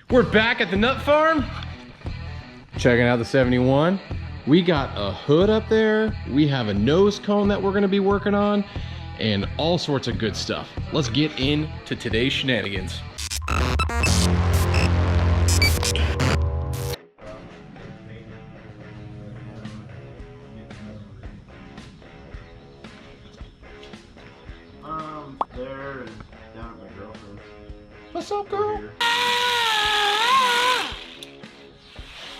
We're back at the nut farm, checking out the 71. We got a hood up there. We have a nose cone that we're gonna be working on and all sorts of good stuff. Let's get into today's shenanigans. There and down at my girlfriend's. What's up, girl?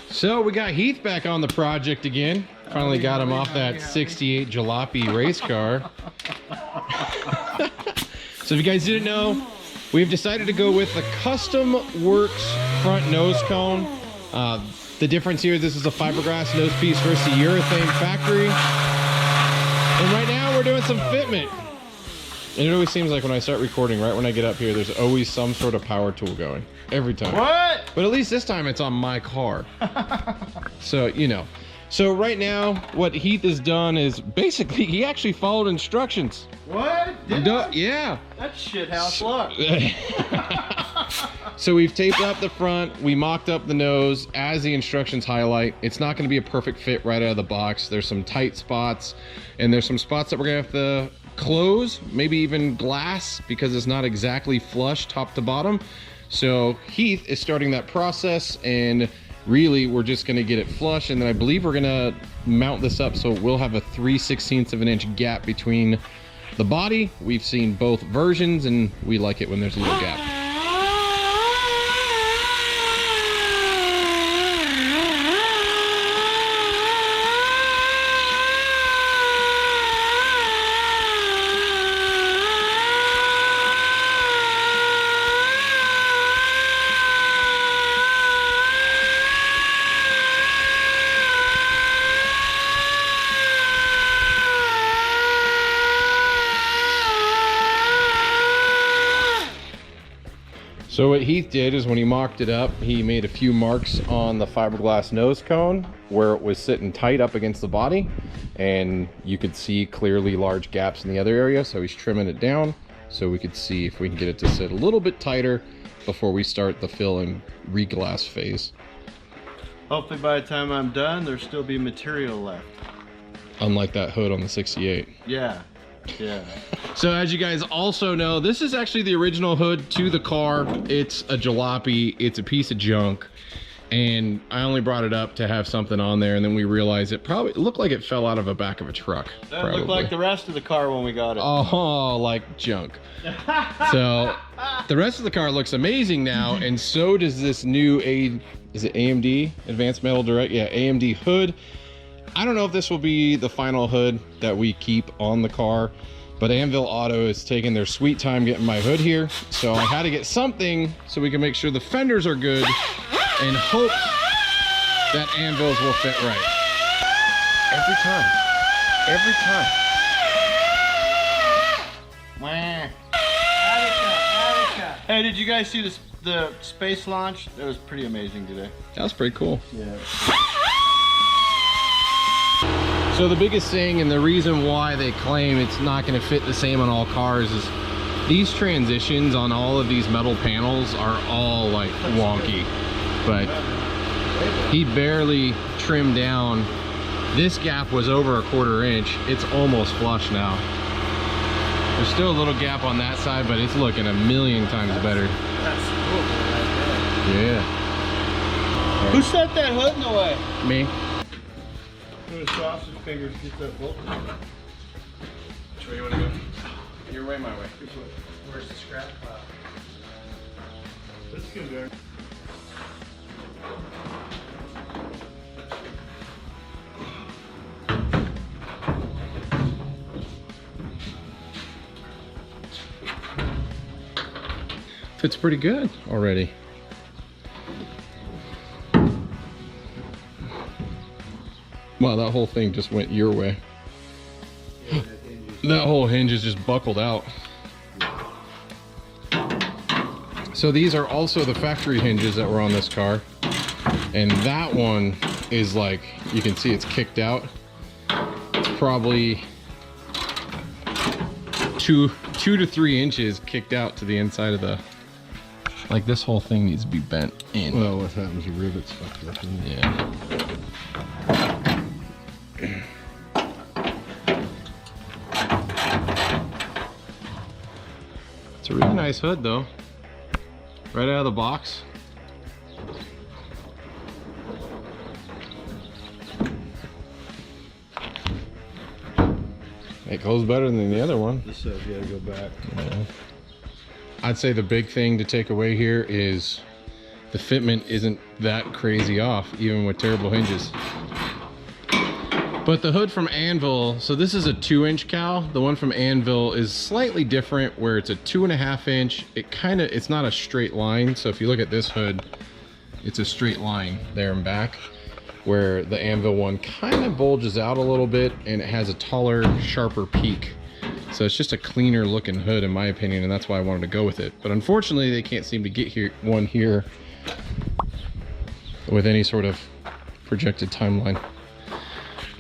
So we got Heath back on the project again. Finally got him off that 68 jalopy race car. So if you guys didn't know, we've decided to go with the Custom Works front nose cone. The difference here, this is a fiberglass nose piece versus a urethane factory. And right now we're doing some fitment. And it always seems like when I start recording, right when I get up here, there's always some sort of power tool going. Every time. What? But at least this time it's on my car. So, you know. So right now, what Heath has done is basically, he actually followed instructions. What? Yeah. That's shit house luck. So we've taped up the front, we mocked up the nose as the instructions highlight. It's not gonna be a perfect fit right out of the box. There's some tight spots, and there's some spots that we're gonna have to close, maybe even glass, because it's not exactly flush top to bottom. So Heath is starting that process, and really we're just gonna get it flush, and then I believe we're gonna mount this up so we'll have a 3/16 of an inch gap between the body. We've seen both versions and we like it when there's a little gap. So what Heath did is when he mocked it up, he made a few marks on the fiberglass nose cone where it was sitting tight up against the body, and you could see clearly large gaps in the other area. So he's trimming it down so we could see if we can get it to sit a little bit tighter before we start the fill and re-glass phase. Hopefully by the time I'm done, there'll still be material left. Unlike that hood on the 68. Yeah. Yeah. So as you guys also know, this is actually the original hood to the car. It's a jalopy, it's a piece of junk. And I only brought it up to have something on there, and then we realized it looked like it fell out of the back of a truck. That looked like the rest of the car when we got it. Oh, like junk. So the rest of the car looks amazing now, and so does this new is it AMD? Advanced Metal Direct? Yeah, AMD hood. I don't know if this will be the final hood that we keep on the car, but Anvil Auto is taking their sweet time getting my hood here. So I had to get something so we can make sure the fenders are good and hope that Anvils will fit right. Every time. Every time. Hey, did you guys see the space launch? That was pretty amazing today. That was pretty cool. Yeah. So the biggest thing, and the reason why they claim it's not going to fit the same on all cars, is these transitions on all of these metal panels are all like wonky. But he barely trimmed down. This gap was over a 1/4 inch. It's almost flush now. There's still a little gap on that side, but it's looking a million times better. That's cool. Yeah. Who set that hood in the way? Me. Those sausage fingers get that bolt. Which way you want to go? Your way, my way. Where's the scrap pile? This is gonna go. Fits pretty good already. Wow, that whole thing just went your way. That whole hinge is just buckled out. So these are also the factory hinges that were on this car. And that one is like, you can see it's kicked out. It's probably 2 to 3 inches kicked out to the inside of the Like this whole thing needs to be bent in. Well, what happens? Your rivets fucked up. Yeah. It's a really nice hood though. Right out of the box. It goes better than the other one. This says you gotta go back. Yeah. I'd say the big thing to take away here is the fitment isn't that crazy off, even with terrible hinges. But the hood from Anvil, so this is a 2-inch cowl. The one from Anvil is slightly different, where it's a 2.5 inch. It's not a straight line. So if you look at this hood, it's a straight line there and back, where the Anvil one kind of bulges out a little bit and it has a taller, sharper peak. So it's just a cleaner looking hood in my opinion, and that's why I wanted to go with it. But unfortunately, they can't seem to get one here with any sort of projected timeline.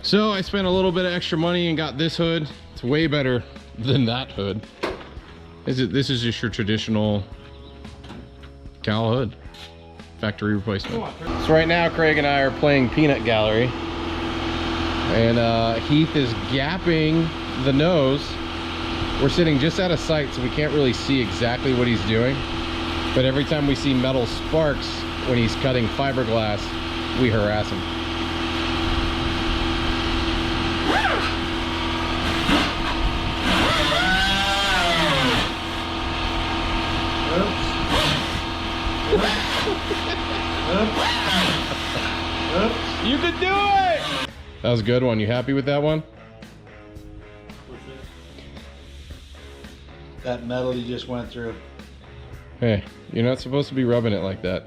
So I spent a little bit of extra money and got this hood. It's way better than that hood. This is just your traditional cowl hood, factory replacement. So right now, Craig and I are playing Peanut Gallery, and Heath is gapping the nose. We're sitting just out of sight, so we can't really see exactly what he's doing. But every time we see metal sparks when he's cutting fiberglass, we harass him. You could do it! That was a good one. You happy with that one? That metal you just went through. Hey, you're not supposed to be rubbing it like that.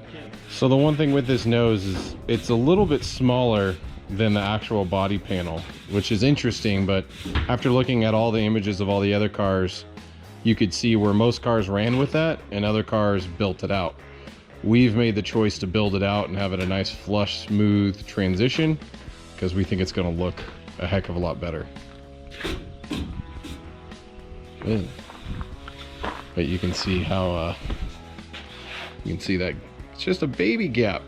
So the one thing with this nose is it's a little bit smaller than the actual body panel, which is interesting, but after looking at all the images of all the other cars, you could see where most cars ran with that and other cars built it out. We've made the choice to build it out and have it a nice flush, smooth transition because we think it's going to look a heck of a lot better. Ugh. But you can see how you can see that it's just a baby gap.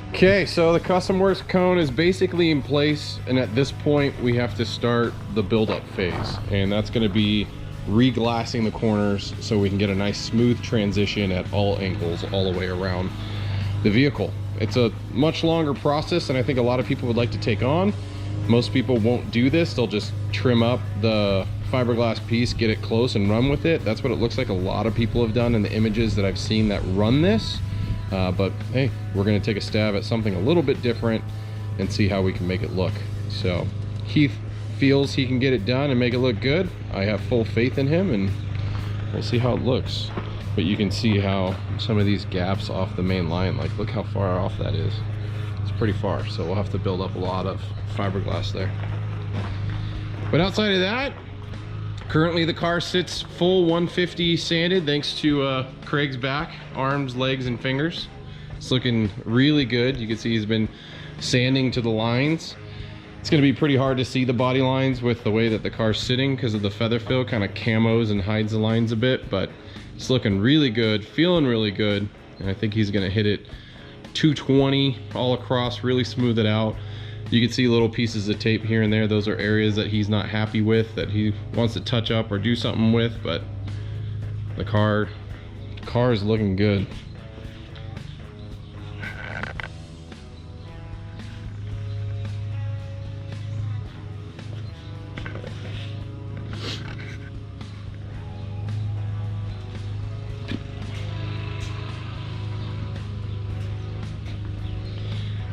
Okay, so the Custom Works cone is basically in place, and at this point we have to start the build-up phase, and that's going to be re-glassing the corners so we can get a nice smooth transition at all angles all the way around the vehicle. It's a much longer process than I think a lot of people would like to take on. Most people won't do this. They'll just trim up the fiberglass piece, get it close, and run with it. That's what it looks like a lot of people have done in the images that I've seen that run this. But hey, we're gonna take a stab at something a little bit different and see how we can make it look. So Heath feels he can get it done and make it look good. I have full faith in him, and we'll see how it looks. But you can see how some of these gaps off the main line, like look how far off that is. It's pretty far, so we'll have to build up a lot of fiberglass there. But outside of that, currently the car sits full 150 sanded thanks to Craig's back, arms, legs, and fingers. It's looking really good. You can see he's been sanding to the lines. It's gonna be pretty hard to see the body lines with the way that the car's sitting because of the feather fill kind of camos and hides the lines a bit, but it's looking really good, feeling really good, and I think he's gonna hit it 220 all across, really smooth it out. You can see little pieces of tape here and there. Those are areas that he's not happy with, that he wants to touch up or do something with, but the car is looking good.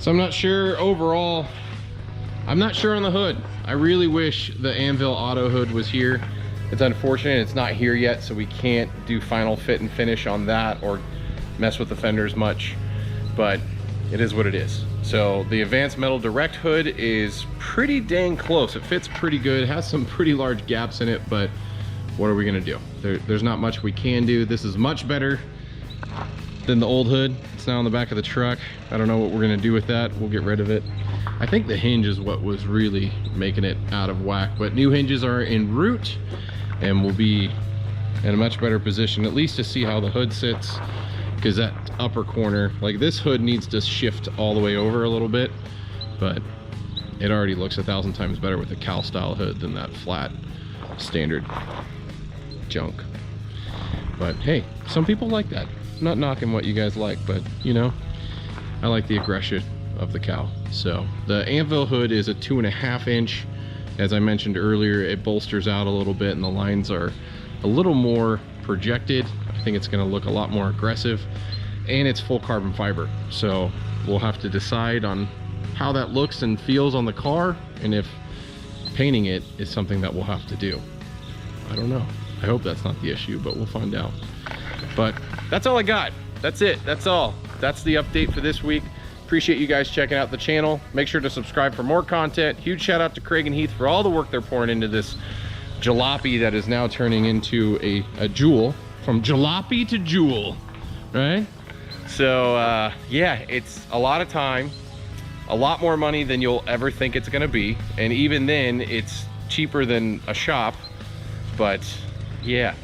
So I'm not sure overall, I'm not sure on the hood. I really wish the Anvil auto hood was here. It's unfortunate it's not here yet, so we can't do final fit and finish on that or mess with the fenders much, but it is what it is. So the Advanced Metal Direct hood is pretty dang close. It fits pretty good, it has some pretty large gaps in it, but what are we gonna do? There's not much we can do. This is much better than the old hood. It's now on the back of the truck. I don't know what we're gonna do with that. We'll get rid of it. I think the hinge is what was really making it out of whack, but new hinges are en route and we'll be in a much better position, at least to see how the hood sits, because that upper corner, like this hood needs to shift all the way over a little bit, but it already looks 1,000 times better with a cowl style hood than that flat standard junk. But hey, some people like that. I'm not knocking what you guys like, but you know, I like the aggression of the cowl. So the Anvil hood is a 2.5 inch. As I mentioned earlier, it bolsters out a little bit and the lines are a little more projected. I think it's going to look a lot more aggressive, and it's full carbon fiber. So we'll have to decide on how that looks and feels on the car, and if painting it is something that we'll have to do. I don't know. I hope that's not the issue, but we'll find out. But that's all I got. That's it. That's all. That's the update for this week. Appreciate you guys checking out the channel. Make sure to subscribe for more content. Huge shout out to Craig and Heath for all the work they're pouring into this jalopy that is now turning into a jewel. From jalopy to jewel, right? So yeah, it's a lot of time, a lot more money than you'll ever think it's gonna be, and even then it's cheaper than a shop. But yeah,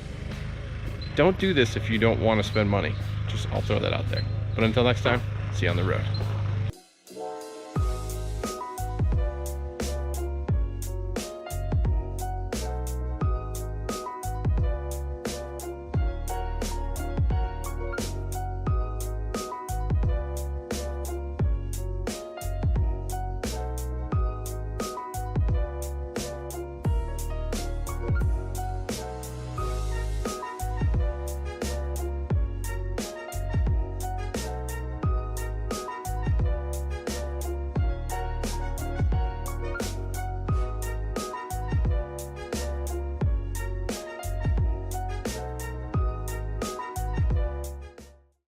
don't do this if you don't want to spend money. Just, I'll throw that out there. But until next time, see you on the road.